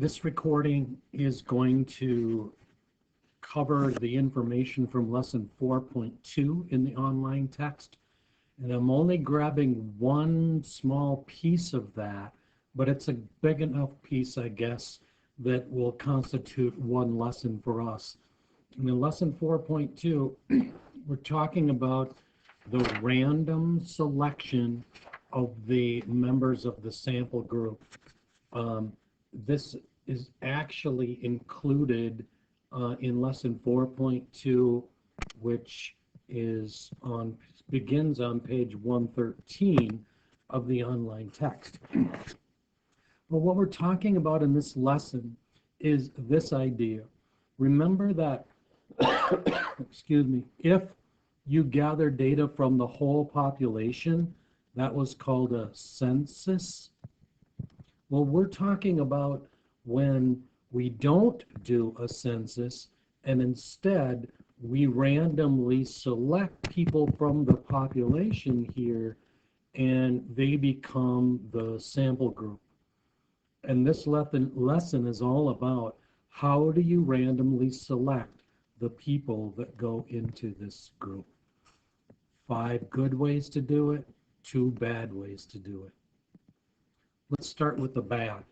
This recording is going to cover the information from lesson 4.2 in the online text. And I'm only grabbing one small piece of that, but it's a big enough piece, I guess, that will constitute one lesson for us. In lesson 4.2, we're talking about the random selection of the members of the sample group. This is actually included in lesson 4.2, which begins on page 113 of the online text. But what we're talking about in this lesson is this idea. Remember that, excuse me, if you gather data from the whole population, that was called a census. Well, we're talking about when we don't do a census and instead we randomly select people from the population here and they become the sample group. And this lesson is all about how do you randomly select the people that go into this group. 5 good ways to do it, 2 bad ways to do it. Let's start with the bad.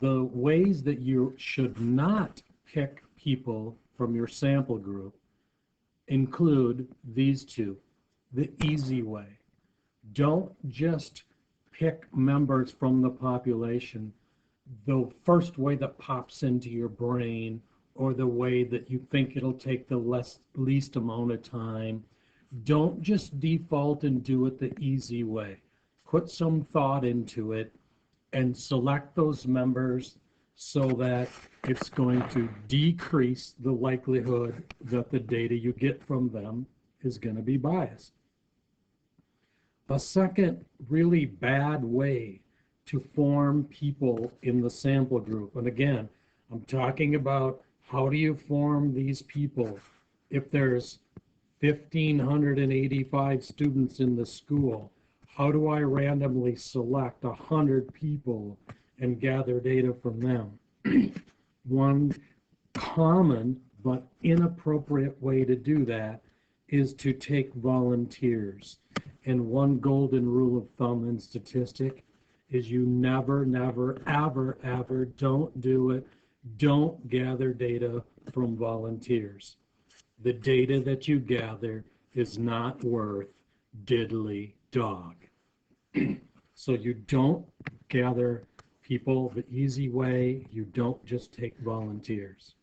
The ways that you should not pick people from your sample group include these 2. The easy way. Don't just pick members from the population the first way that pops into your brain or the way that you think it'll take the least amount of time. Don't just default and do it the easy way. Put some thought into it and select those members so that it's going to decrease the likelihood that the data you get from them is going to be biased. A second really bad way to form people in the sample group, and again, I'm talking about how do you form these people if there's 1,585 students in the school. How do I randomly select 100 people and gather data from them? One common but inappropriate way to do that is to take volunteers. And one golden rule of thumb in statistic is you never, ever don't do it. Don't gather data from volunteers. The data that you gather is not worth diddly dog. So you don't gather people the easy way. You don't just take volunteers.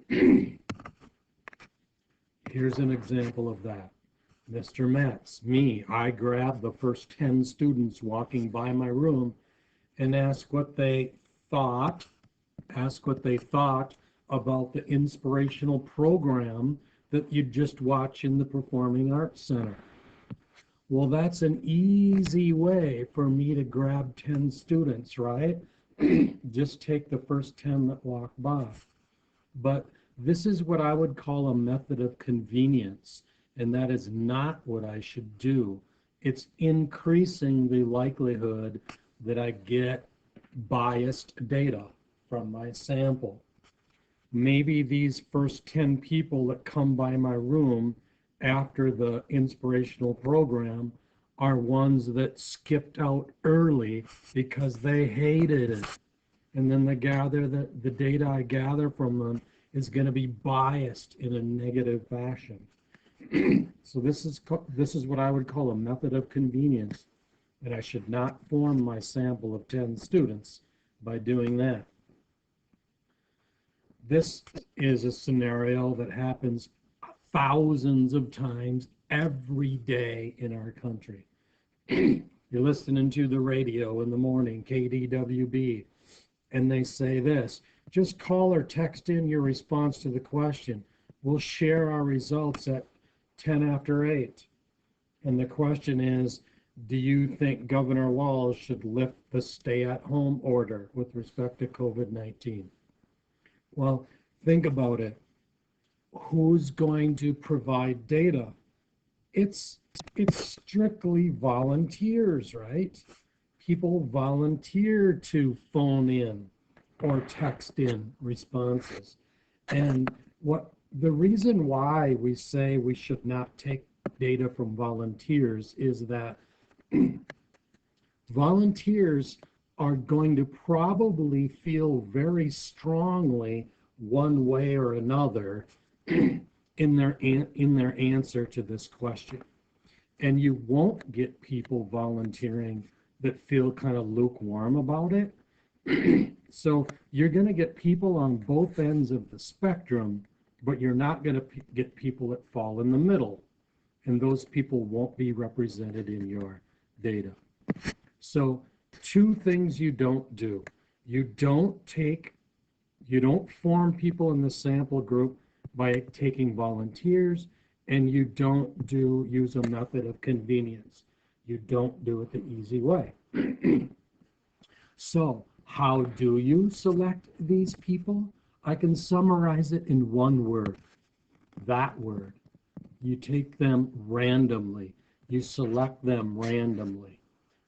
Here's an example of that. Mr. Metz, me, I grab the first 10 students walking by my room and ask what they thought about the inspirational program that you just watch in the Performing Arts Center. Well, that's an easy way for me to grab 10 students, right? Just take the first 10 that walk by. But this is what I would call a method of convenience, and that is not what I should do. It's increasing the likelihood that I get biased data from my sample. Maybe these first 10 people that come by my room after the inspirational program are ones that skipped out early because they hated it. And then the data I gather from them is going to be biased in a negative fashion. So this is what I would call a method of convenience, and I should not form my sample of 10 students by doing that. This is a scenario that happens thousands of times every day in our country. You're listening to the radio in the morning, KDWB, and they say this: just call or text in your response to the question. We'll share our results at 10 after 8. And the question is, do you think Governor Walz should lift the stay-at-home order with respect to COVID-19? Well, think about it. Who's going to provide data? It's strictly volunteers, right? people volunteer to phone in or text in responses. And what the reason why we say we should not take data from volunteers is that volunteers are going to probably feel very strongly one way or another in their answer to this question. And you won't get people volunteering that feel kind of lukewarm about it. So you're going to get people on both ends of the spectrum, but you're not going to get people that fall in the middle. And those people won't be represented in your data. So two things you don't do. You don't form people in the sample group by taking volunteers, and you don't use a method of convenience. You don't do it the easy way. So how do you select these people? I can summarize it in one word, that word. You take them randomly. You select them randomly.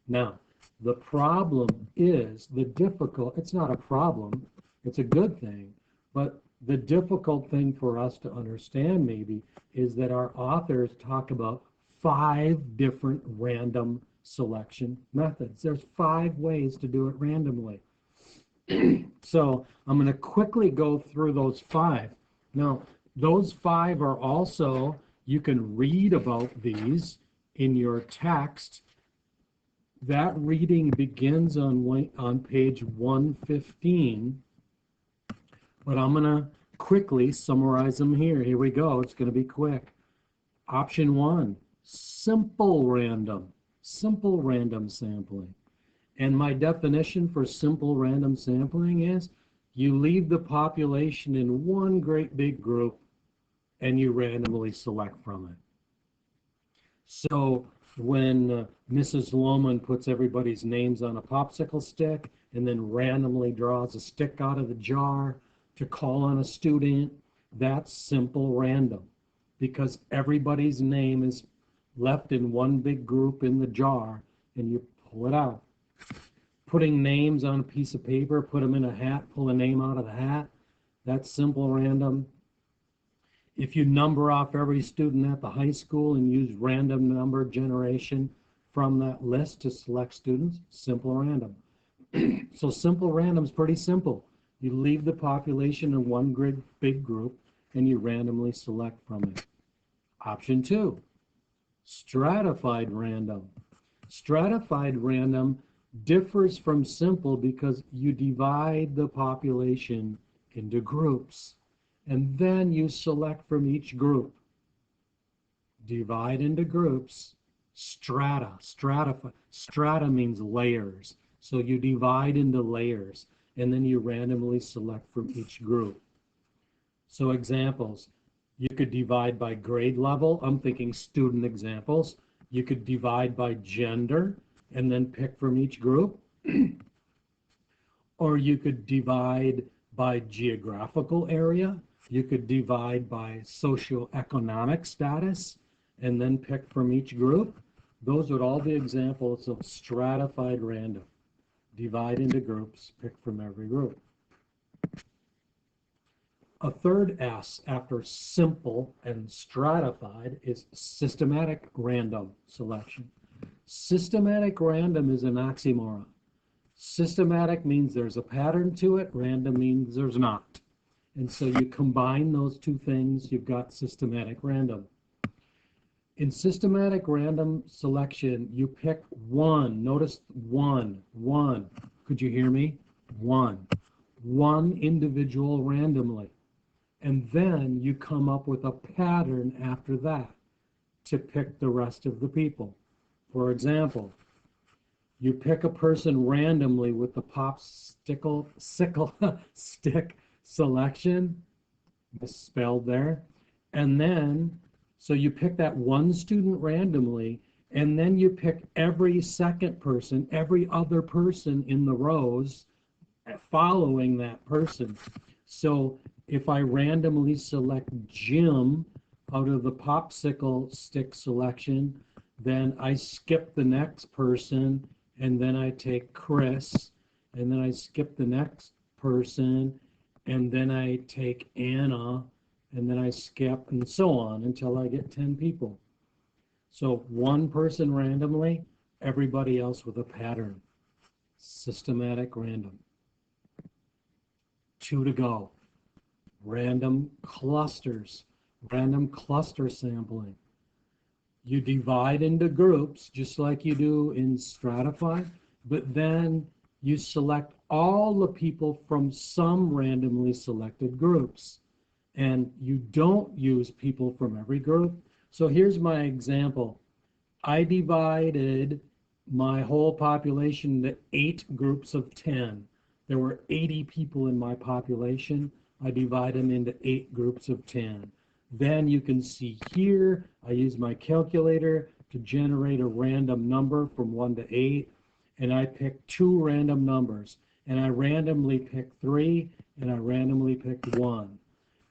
Now, the problem is it's not a problem, it's a good thing, but the difficult thing for us to understand maybe is that our authors talk about 5 different random selection methods. There's 5 ways to do it randomly. So I'm going to quickly go through those 5. Now, those 5 are also, you can read about these in your text. That reading begins on page 115, but I'm going to quickly summarize them here. Here we go. It's going to be quick. Option 1, simple random sampling. And my definition for simple random sampling is you leave the population in one great big group and you randomly select from it. So when Mrs. Lohman puts everybody's names on a popsicle stick and then randomly draws a stick out of the jar to call on a student, that's simple random because everybody's name is left in one big group in the jar and you pull it out. Putting names on a piece of paper, put them in a hat, pull a name out of the hat, that's simple random. If you number off every student at the high school and use random number generation from that list to select students, simple random. So simple random is pretty simple. You leave the population in one big group and you randomly select from it. Option 2, stratified random. Stratified random differs from simple because you divide the population into groups and then you select from each group. Divide into groups, strata, stratify. Strata means layers. So you divide into layers and then you randomly select from each group. So examples, you could divide by grade level. I'm thinking student examples. You could divide by gender and then pick from each group. Or you could divide by geographical area. You could divide by socioeconomic status and then pick from each group. Those would all be examples of stratified random. Divide into groups, pick from every group. A third S after simple and stratified is systematic random selection. Systematic random is an oxymoron. Systematic means there's a pattern to it, random means there's not. And so you combine those two things, you've got systematic random. In systematic random selection, you pick one. Notice one. Could you hear me? One individual randomly. And then you come up with a pattern after that to pick the rest of the people. For example, you pick a person randomly with the popsicle stick selection, misspelled there, and then so you pick that one student randomly, and then you pick every second person, every other person in the rows following that person. So if I randomly select Jim out of the popsicle stick selection, then I skip the next person and then I take Chris, and then I skip the next person, and then I take Anna, and then I skip, and so on until I get 10 people. So one person randomly, everybody else with a pattern. Systematic random. 2 to go. Random clusters. Random cluster sampling. You divide into groups just like you do in Stratify, but then you select all the people from some randomly selected groups. And you don't use people from every group. So here's my example. I divided my whole population into 8 groups of 10. There were 80 people in my population. I divide them into 8 groups of 10. Then you can see here, I use my calculator to generate a random number from 1 to 8, and I pick 2 random numbers, and I randomly pick 3, and I randomly pick 1.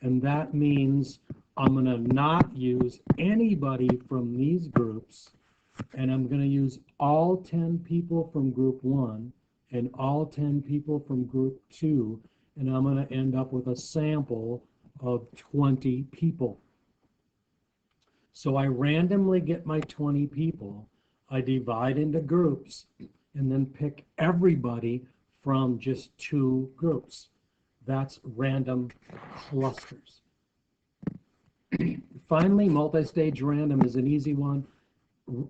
And that means I'm going to not use anybody from these groups, and I'm going to use all 10 people from group 1 and all 10 people from group 2, and I'm going to end up with a sample of 20 people. So I randomly get my 20 people, I divide into groups, and then pick everybody from just 2 groups. That's random clusters. Finally, multi-stage random is an easy one.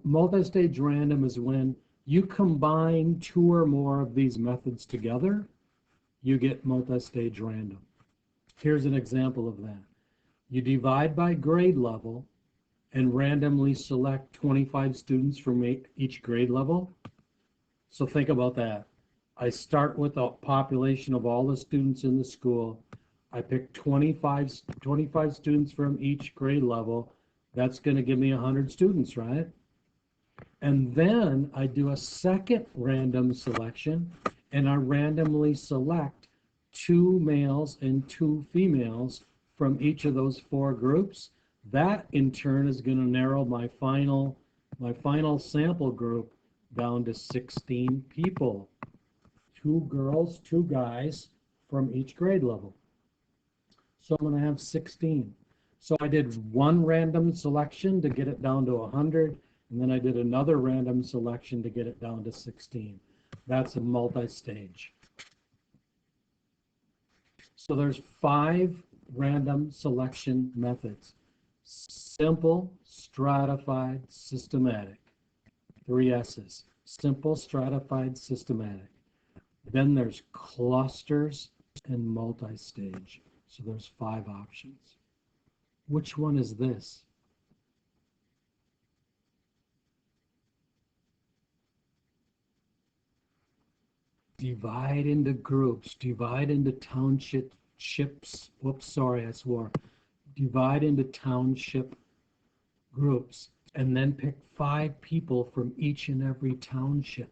Multi-stage random is when you combine 2 or more of these methods together, you get multi-stage random. Here's an example of that. You divide by grade level and randomly select 25 students from each grade level. So think about that. I start with a population of all the students in the school. I pick 25 students from each grade level. That's going to give me 100 students, right? And then I do a second random selection, and I randomly select 2 males and 2 females from each of those 4 groups. That in turn is going to narrow my final sample group down to 16 people. 2 girls, 2 guys from each grade level. So I'm going to have 16. So I did 1 random selection to get it down to 100, and then I did another random selection to get it down to 16. That's a multi-stage. So there's 5 random selection methods. Simple, stratified, systematic. 3 S's. Simple, stratified, systematic. Then there's clusters and multi-stage. So there's 5 options. Which one is this? Divide into groups, divide into townships. Whoops, sorry, I swore. Divide into township groups, and then pick 5 people from each and every township.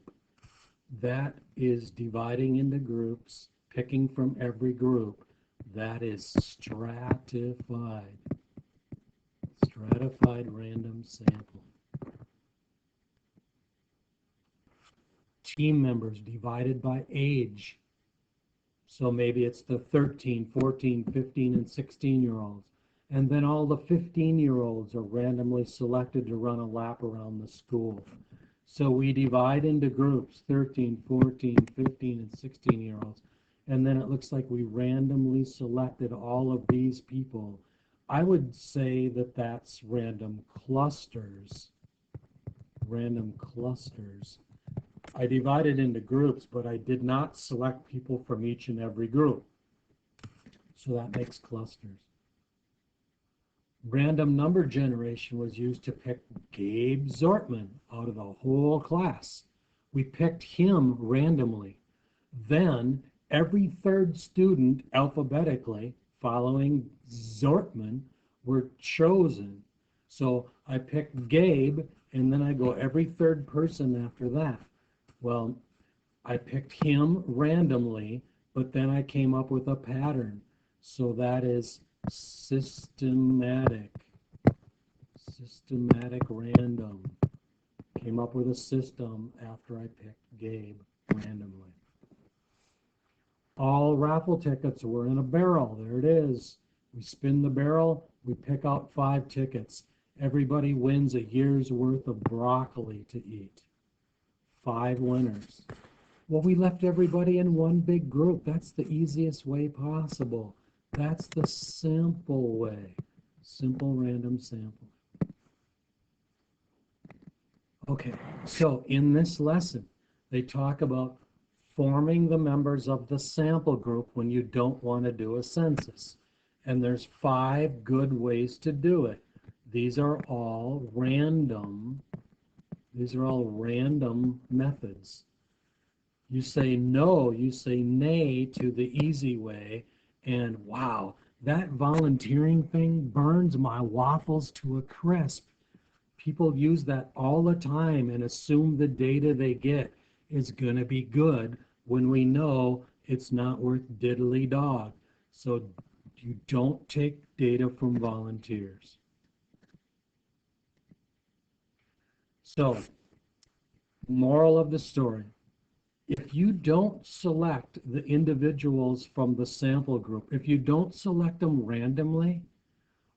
That is dividing into groups, picking from every group. That is stratified. Stratified random sample. Team members divided by age. So maybe it's the 13, 14, 15, and 16-year-olds. And then all the 15-year-olds are randomly selected to run a lap around the school. So we divide into groups, 13, 14, 15, and 16-year-olds. And then it looks like we randomly selected all of these people. I would say that that's random clusters. Random clusters. I divided into groups, but I did not select people from each and every group. So that makes clusters. Random number generation was used to pick Gabe Zortman out of the whole class. We picked him randomly. Then every 3rd student alphabetically following Zortman were chosen. So I picked Gabe, and then I go every 3rd person after that. Well, I picked him randomly, but then I came up with a pattern. So that is systematic random. Came up with a system after I picked Gabe randomly. All raffle tickets were in a barrel. There it is. We spin the barrel, we pick out 5 tickets. Everybody wins a year's worth of broccoli to eat. 5 winners. Well, we left everybody in one big group. That's the easiest way possible. That's the simple way. Simple random sample. Okay, so in this lesson, they talk about forming the members of the sample group when you don't want to do a census. And there's 5 good ways to do it. These are all random. These are all random methods. You say no, you say nay to the easy way, and wow, that volunteering thing burns my waffles to a crisp. People use that all the time and assume the data they get is going to be good when we know it's not worth diddly dog. So you don't take data from volunteers. So, moral of the story. If you don't select the individuals from the sample group, if you don't select them randomly,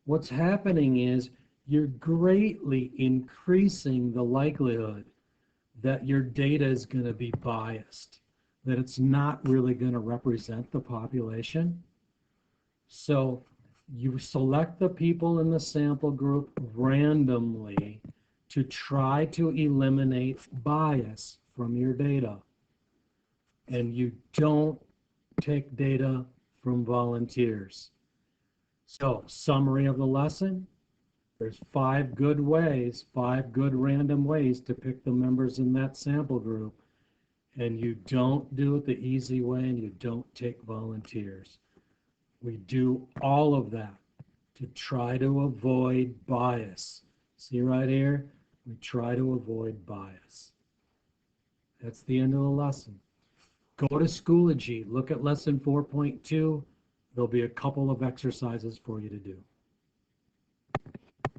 what's happening is you're greatly increasing the likelihood that your data is going to be biased, that it's not really going to represent the population. So you select the people in the sample group randomly to try to eliminate bias from your data. And you don't take data from volunteers. So, summary of the lesson. There's 5 good ways, 5 good random ways to pick the members in that sample group. And you don't do it the easy way, and you don't take volunteers. We do all of that to try to avoid bias. See right here? We try to avoid bias. That's the end of the lesson. Go to Schoology, look at lesson 4.2. There'll be a couple of exercises for you to do.